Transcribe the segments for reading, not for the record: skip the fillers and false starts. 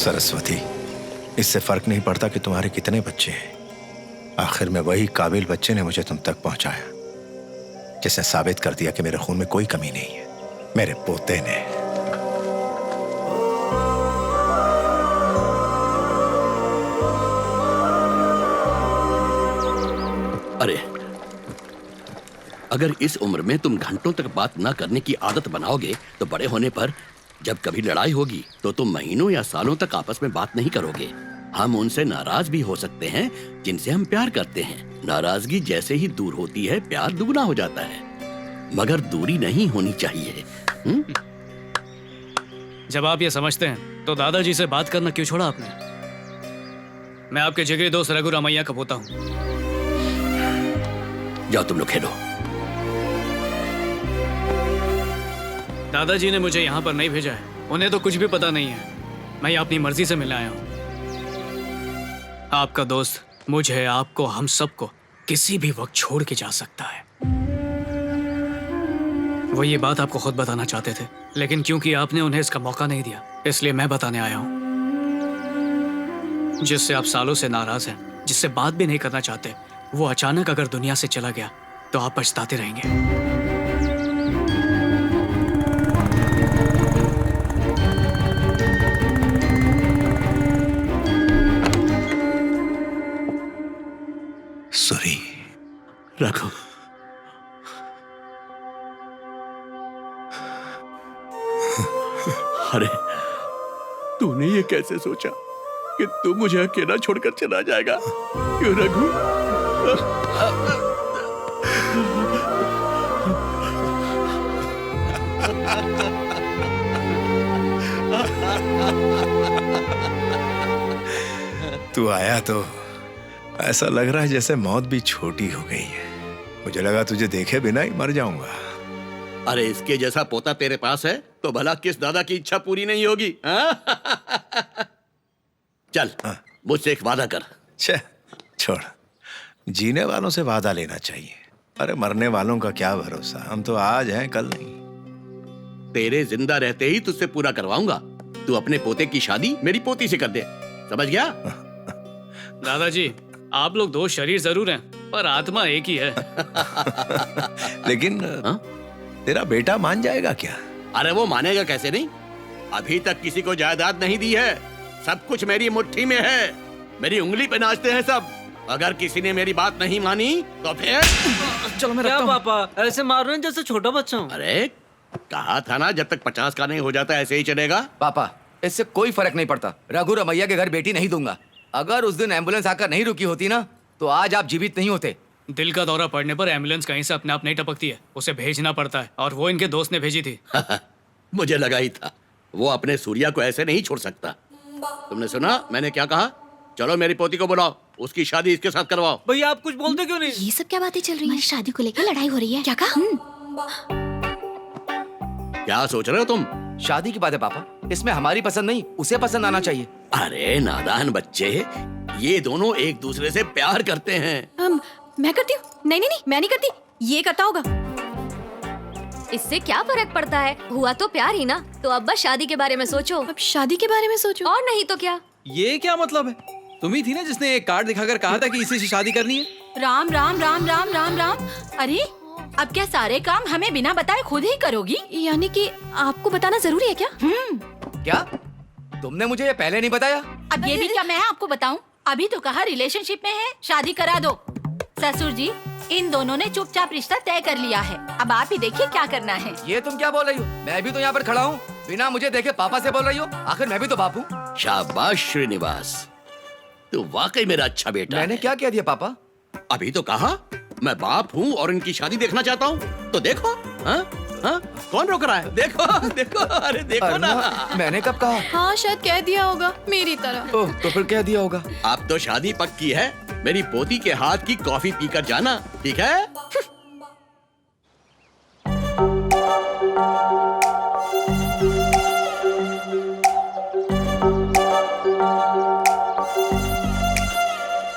सरस्वती, इससे फर्क नहीं पड़ता कि तुम्हारे कितने बच्चे हैं। आखिर में वही काबिल बच्चे ने मुझे तुम तक पहुंचाया, जिसने साबित कर दिया कि मेरे खून में कोई कमी नहीं है। मेरे पोते ने। अरे, अगर इस उम्र में तुम घंटों तक बात ना करने की आदत बनाओगे तो बड़े होने पर जब कभी लड़ाई होगी तो तुम महीनों या सालों तक आपस में बात नहीं करोगे। हम उनसे नाराज भी हो सकते हैं जिनसे हम प्यार करते हैं। नाराजगी जैसे ही दूर होती है प्यार दुगना हो जाता है, मगर दूरी नहीं होनी चाहिए। जब आप ये समझते हैं तो दादाजी से बात करना क्यों छोड़ा आपने? मैं आपके जिगरी दोस्त रघु रामैया का पोता हूँ। जाओ तुम लोग खेलो। दादाजी ने मुझे यहाँ पर नहीं भेजा है, उन्हें तो कुछ भी पता नहीं है। मैं अपनी मर्जी से मिलने आया हूँ। आपका दोस्त मुझे, आपको, हम सबको किसी भी वक्त छोड़ के जा सकता है। वो ये बात आपको खुद बताना चाहते थे, लेकिन क्योंकि आपने उन्हें इसका मौका नहीं दिया, इसलिए मैं बताने आया हूँ। जिससे आप सालों से नाराज हैं, जिससे बात भी नहीं करना चाहते, वो अचानक अगर दुनिया से चला गया तो आप पछताते रहेंगे। सुरी, रघु, अरे तूने ये कैसे सोचा कि तू मुझे अकेला छोड़कर चला जाएगा? क्यों रघु? तू आया तो ऐसा लग रहा है जैसे मौत भी छोटी हो गई है। मुझे लगा तुझे देखे बिना ही मर जाऊंगा। अरे इसके जैसा पोता तेरे पास है तो भला किस दादा की इच्छा पूरी नहीं होगी? चल मुझसे एक वादा कर। छोड़, जीने वालों से वादा लेना चाहिए। अरे मरने वालों का क्या भरोसा, हम तो आज हैं कल नहीं। तेरे जिंदा रहते ही तुझसे पूरा करवाऊंगा। तू अपने पोते की शादी मेरी पोती से कर दे, समझ गया? दादाजी, आप लोग दो शरीर जरूर हैं, पर आत्मा एक ही है। लेकिन तेरा बेटा मान जाएगा क्या? अरे वो मानेगा कैसे नहीं? अभी तक किसी को जायदाद नहीं दी है, सब कुछ मेरी मुट्ठी में है। मेरी उंगली पे नाचते हैं सब। अगर किसी ने मेरी बात नहीं मानी तो फिर चलो मैं रखता हूं। पापा ऐसे मार रहे हैं जैसे छोटा बच्चा हूं। अरे कहा था ना, जब तक 50 का नहीं हो जाता ऐसे ही चलेगा। पापा इससे कोई फर्क नहीं पड़ता। रघु रमैया के घर बेटी नहीं दूंगा। अगर उस दिन एम्बुलेंस आकर नहीं रुकी होती ना तो आज आप जीवित नहीं होते। दिल का दौरा पड़ने पर एम्बुलेंस कहीं से अपने आप नहीं टपकती है, उसे भेजना पड़ता है, और वो इनके दोस्त ने भेजी थी। मुझे लगा ही था, वो अपने सूर्या को ऐसे नहीं छोड़ सकता। तुमने सुना मैंने क्या कहा? चलो मेरी पोती को बुलाओ, उसकी शादी इसके साथ करवाओ। भैया आप कुछ बोलते क्यों नहीं? ये सब क्या बातें चल रही हैं? शादी को लेकर लड़ाई हो रही है, क्या कहा? क्या सोच रहे हो तुम? शादी की बात है पापा, इसमें हमारी पसंद नहीं उसे पसंद आना चाहिए। अरे नादान बच्चे, ये दोनों एक दूसरे से प्यार करते हैं। मैं करती हूँ? नहीं नहीं नहीं, मैं नहीं करती, ये करता होगा। इससे क्या फर्क पड़ता है? हुआ तो प्यार ही ना। तो अब बस शादी के बारे में सोचो। अब शादी के बारे में सोचो? और नहीं तो क्या। ये क्या मतलब है? तुम ही थी ना जिसने एक कार्ड दिखाकर कहा था कि इसी से शादी करनी है। राम राम राम राम राम राम। अरे अब क्या सारे काम हमें बिना बताए खुद ही करोगी? यानी कि आपको बताना जरूरी है क्या? क्या तुमने मुझे ये पहले नहीं बताया? अब ये भी क्या मैं आपको बताऊं? अभी तो कहा रिलेशनशिप में है, शादी करा दो। ससुर जी, इन दोनों ने चुपचाप रिश्ता तय कर लिया है। अब आप ही देखिए क्या करना है। ये तुम क्या बोल रही हो? मैं भी तो यहाँ पर खड़ा हूँ, बिना मुझे देखे पापा से बोल रही हो। आखिर मैं भी तो बाप हूँ। शाबाश श्रीनिवास, तू वाकई मेरा अच्छा बेटा मैंने है। क्या कह दिया पापा? अभी तो कहा मैं बाप हूँ और इनकी शादी देखना चाहता हूँ, तो देखो। कौन रोक रहा है? देखो देखो, अरे देखो ना। मैंने कब कहा? हाँ शायद कह दिया होगा मेरी तरह। ओह, तो फिर कह दिया होगा। अब तो शादी पक्की है। मेरी पोती के हाथ की कॉफी पीकर जाना, ठीक है?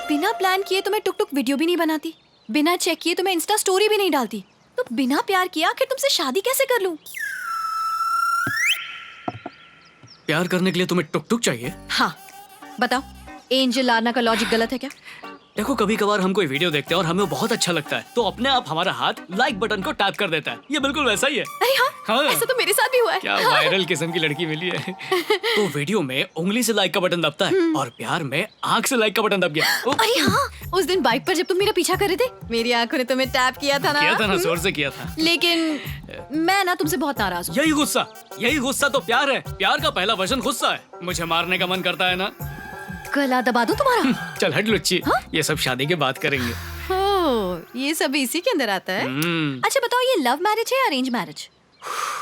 बिना प्लान किए तो मैं टुक टुक वीडियो भी नहीं बनाती, बिना चेक किए तो मैं इंस्टा स्टोरी भी नहीं डालती, तो बिना प्यार किए आखिर तुमसे शादी कैसे कर लूं? प्यार करने के लिए तुम्हें टुक टुक चाहिए? हाँ बताओ, एंजल लाना का लॉजिक गलत है क्या? देखो, कभी कभार हम कोई वीडियो देखते हैं और हमें बहुत अच्छा लगता है तो अपने आप हमारा हाथ लाइक बटन को टैप कर देता है। ये बिल्कुल वैसा ही है। अरे हाँ, हाँ। ऐसा तो मेरे साथ भी हुआ है। क्या वायरल किस्म की लड़की मिली है। तो वीडियो में उंगली से लाइक का बटन दबता है और प्यार में आंख से लाइक का बटन दब गया। अरे हाँ, उस दिन बाइक पर जब तुम मेरा पीछा कर रहे थे, मेरी आंखों ने तुम्हें टैप किया था ना? किया था ना, जोर से किया था। लेकिन मैं ना तुमसे बहुत नाराज हूँ। यही गुस्सा तो प्यार है। प्यार का पहला वर्जन गुस्सा है। मुझे मारने का मन करता है ना। गला दबा दूं तुम्हारा? चल हट लुच्ची, ये सब शादी के बाद करेंगे। ओह, ये सब इसी के अंदर आता है। अच्छा बताओ, ये लव मैरिज है या अरेंज मैरिज?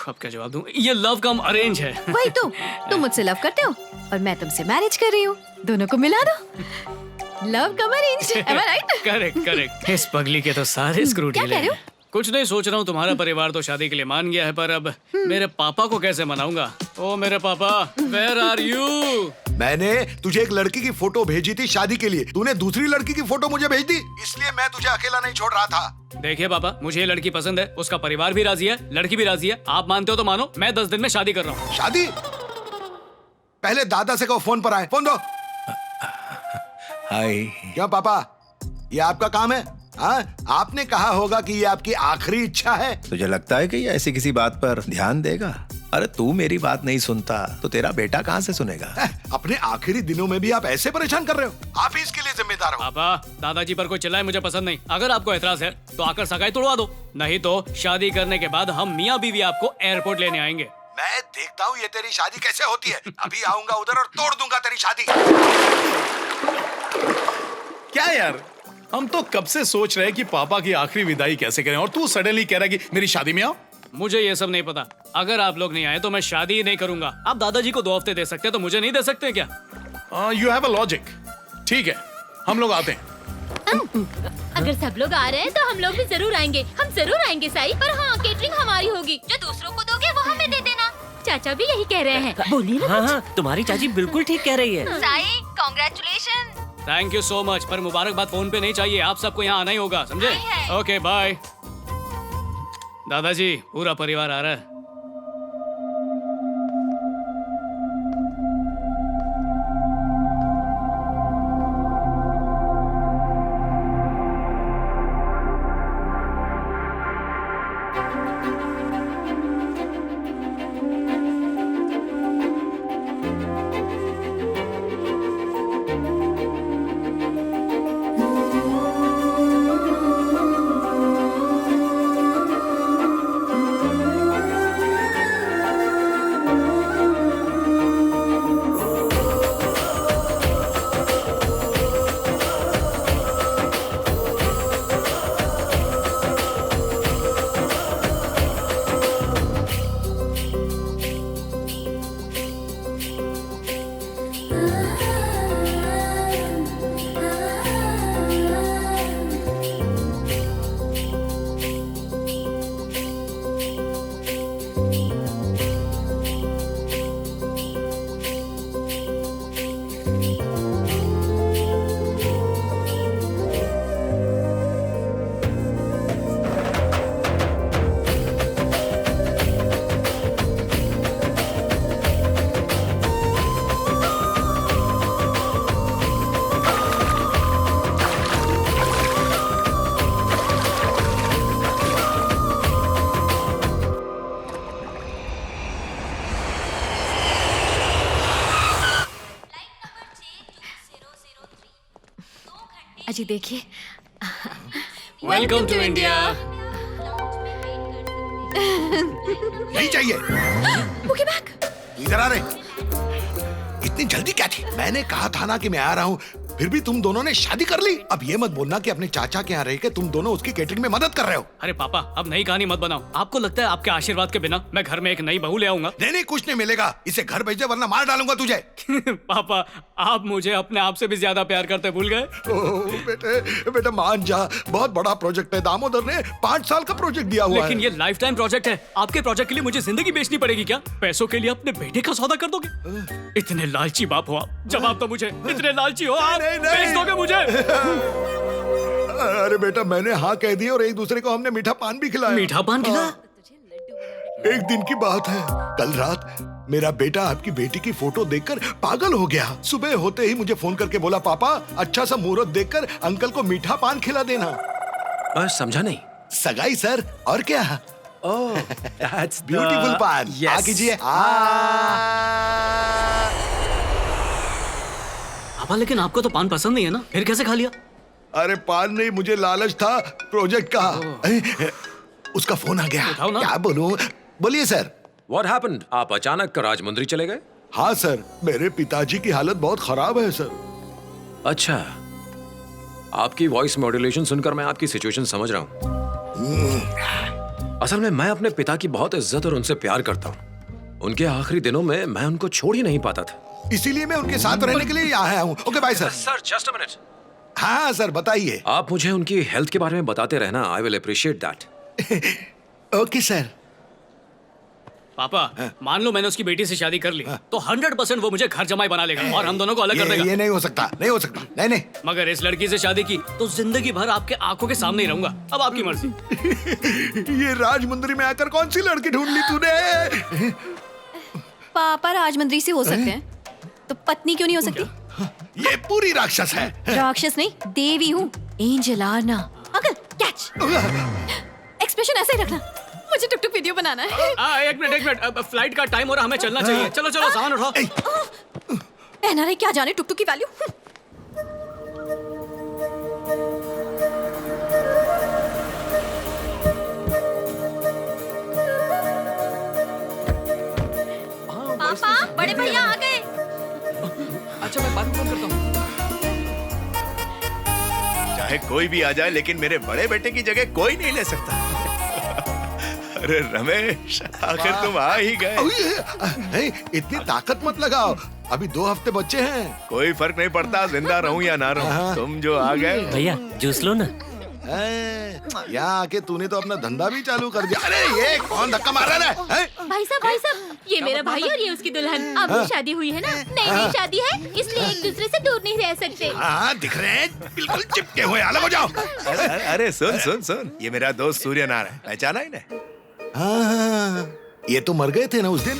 अब क्या जवाब दूं? ये लव कम अरेंज है। वही तो, तुम मुझसे लव करते हो और मैं तुमसे मैरिज कर रही हूँ, दोनों को मिला दो। Love come arrange, am I right? Correct. इस पगली के तो सारे स्क्रू क्या ढीले कह रहे हो? हैं। कुछ नहीं, सोच रहा हूँ तुम्हारा परिवार तो शादी के लिए मान गया है, पर अब मेरे पापा को कैसे मनाऊंगा? ओ मेरे पापा, वेयर आर यू? मैंने तुझे एक लड़की की फोटो भेजी थी शादी के लिए, तूने दूसरी लड़की की फोटो मुझे भेज दी, इसलिए मैं तुझे अकेला नहीं छोड़ रहा था। देखिए पापा, मुझे ये लड़की पसंद है, उसका परिवार भी राजी है, लड़की भी राजी है। आप मानते हो तो मानो, मैं 10 दिन में शादी कर रहा हूँ। शादी? पहले दादा से कहो फोन पर आए, फोन दो। हाय। क्या पापा, ये आपका काम है? हाँ, आपने कहा होगा कि ये आपकी आखिरी इच्छा है। तुझे लगता है कि ये ऐसी किसी बात पर ध्यान देगा? अरे तू मेरी बात नहीं सुनता तो तेरा बेटा कहाँ से सुनेगा? अपने आखिरी दिनों में भी आप ऐसे परेशान कर रहे हो, आप ही इसके लिए जिम्मेदार हो। पापा, दादाजी पर कोई चिल्लाए मुझे पसंद नहीं। अगर आपको एतराज है तो आकर सगाई तोड़वा दो, नहीं तो शादी करने के बाद हम मियाँ बीवी आपको एयरपोर्ट लेने आएंगे। मैं देखता हूँ ये तेरी शादी कैसे होती है। अभी आऊंगा उधर और तोड़ दूंगा तेरी शादी। क्या यार, हम तो कब से सोच रहे हैं कि पापा की आखिरी विदाई कैसे करें और तू सडनली कह रहा है कि मेरी शादी में आओ। मुझे ये सब नहीं पता। अगर आप लोग नहीं आए तो मैं शादी ही नहीं करूंगा। आप दादाजी को 2 हफ्ते दे सकते हैं तो मुझे नहीं दे सकते क्या? You have a logic. ठीक है, हम लोग आते हैं। अगर सब लोग आ रहे हैं तो हम लोग भी जरूर आएंगे। हम जरूर आएंगे साई, पर हाँ, केटरिंग हमारी होगी। जो दूसरों को दोगे वो हमें दे देना। चाचा भी यही कह रहे हैं। बोलिए ना। हाँ, तुम्हारी चाची बिल्कुल ठीक कह रही है। Sai, congratulation. Thank you so much, पर मुबारकबाद फोन पे नहीं चाहिए। आप सबको यहाँ आना ही होगा, समझे? Okay bye. दादाजी, पूरा परिवार आ रहा है। अजी देखिए, वेलकम टू इंडिया। नहीं चाहिए। Okay back. इधर आ रहे। इतनी जल्दी क्या थी? मैंने कहा था ना कि मैं आ रहा हूँ, फिर भी तुम दोनों ने शादी कर ली। अब ये मत बोलना कि अपने चाचा के यहाँ रह के तुम दोनों उसकी केटरिंग में मदद कर रहे हो। अरे पापा, अब नई कहानी मत बनाओ। आपको लगता है आपके आशीर्वाद के बिना मैं घर में एक नई बहू ले आऊंगा? नहीं, कुछ नहीं मिलेगा। इसे घर भेज दे वरना मार डालूंगा तुझे। पापा, आप मुझे अपने आप से भी ज्यादा प्यार करते भूल गए। बेटा मान जा, बहुत बड़ा प्रोजेक्ट है। दामोदर ने 5 साल का प्रोजेक्ट दिया हुआ लेकिन ये लाइफ टाइम प्रोजेक्ट है। आपके प्रोजेक्ट के लिए मुझे जिंदगी बेचनी पड़ेगी क्या? पैसों के लिए अपने बेटे का सौदा कर दोगे? इतने लालची बाप हो आप। जवाब तो मुझे। इतने लालची हो आप, बेच दोगे मुझे? अरे बेटा, मैंने हाँ कह दी और एक दूसरे को हमने मीठा पान भी खिलाया। मीठा पान खिलाया? एक दिन की बात है, कल रात मेरा बेटा आपकी बेटी की फोटो देखकर पागल हो गया। सुबह होते ही मुझे फोन करके बोला, पापा अच्छा सा मुहूर्त देखकर अंकल को मीठा पान खिला देना। मैं समझा नहीं। सगाई सर, और क्या? ओह, that's ब्यूटीफुल पान। Yes. आ कीजिए। पापा लेकिन आपको तो पान पसंद नहीं है ना, फिर कैसे खा लिया? अरे पान नहीं, मुझे लालच था प्रोजेक्ट का। उसका फोन आ गया। उठाओ ना। क्या बोलूं? बोलिए सर। What happened? आप अचानक राजमुंदरी चले गए? हाँ सर, मेरे पिताजी की हालत बहुत खराब है सर। अच्छा, आपकी वॉइस मॉड्यूलेशन सुनकर मैं आपकी सिचुएशन समझ रहा हूँ। असल में मैं अपने पिता की बहुत इज्जत और उनसे प्यार करता हूँ। उनके आखिरी दिनों में मैं उनको छोड़ ही नहीं पाता था। इसीलिए मैं उनके साथ रहने के लिए यहाँ आया हूँ। Okay bye sir. Sir, just a minute. हाँ सर, बताइए। आप मुझे उनकी हेल्थ के बारे में बताते रहना। I will appreciate that. Okay sir. पापा, मान लो मैंने उसकी बेटी से शादी कर ली, तो 100% वो मुझे घर जमाई बना लेगा और हम दोनों को अलग कर देगा। ये नहीं हो सकता, नहीं हो सकता। नहीं नहीं। मगर इस लड़की से शादी की तो जिंदगी भर आपके आंखों के सामने ही रहूंगा। अब आपकी मर्जी। ये राजमुंदरी में आकर कौन सी लड़की ढूंढ ली तूने? पापा राजमंद्री से हो सकते हैं, तो पत्नी क्यों नहीं हो सकती? ये पूरी राक्षस है। राक्षस नहीं, देवी हूँ। Angel Aarna. Uncle catch. Expression ऐसे ही रखना। मुझे टुक टुक वीडियो बनाना है। एक मिनट, अब फ्लाइट का टाइम हो रहा, हमें चलना चाहिए। चलो चलो, सामान उठाओ। एनआरआई क्या जाने टुक टुक की वैल्यू। पापा, बड़े भैया आ गए। अच्छा, मैं बाद में फोन करता हूँ। चाहे कोई भी आ जाए, लेकिन मेरे बड़े बेटे की जगह कोई नहीं ले सकता। अरे रमेश, आखिर तुम आ ही गए। इतनी ताकत मत लगाओ, अभी 2 हफ्ते बच्चे हैं। कोई फर्क नहीं पड़ता जिंदा रहूं या ना रहूं, तुम जो आ गए। भैया जूस लो ना। यहाँ आके तूने तो अपना धंधा भी चालू कर दिया। अरे ये कौन धक्का मार रहा है? भाई साहब, ये मेरा भाई और ये उसकी दुल्हन। अब भी शादी हुई है ना, नई शादी है, इसलिए एक दूसरे से दूर नहीं रह सकते। हाँ दिख रहे हैं, बिल्कुल चिपके हुए। अलग हो जाओ। अरे सुन सुन सुन, ये मेरा दोस्त सूर्य नारायण, पहचाना इन्हें? हाँ, ये तो मर गए थे ना उस दिन।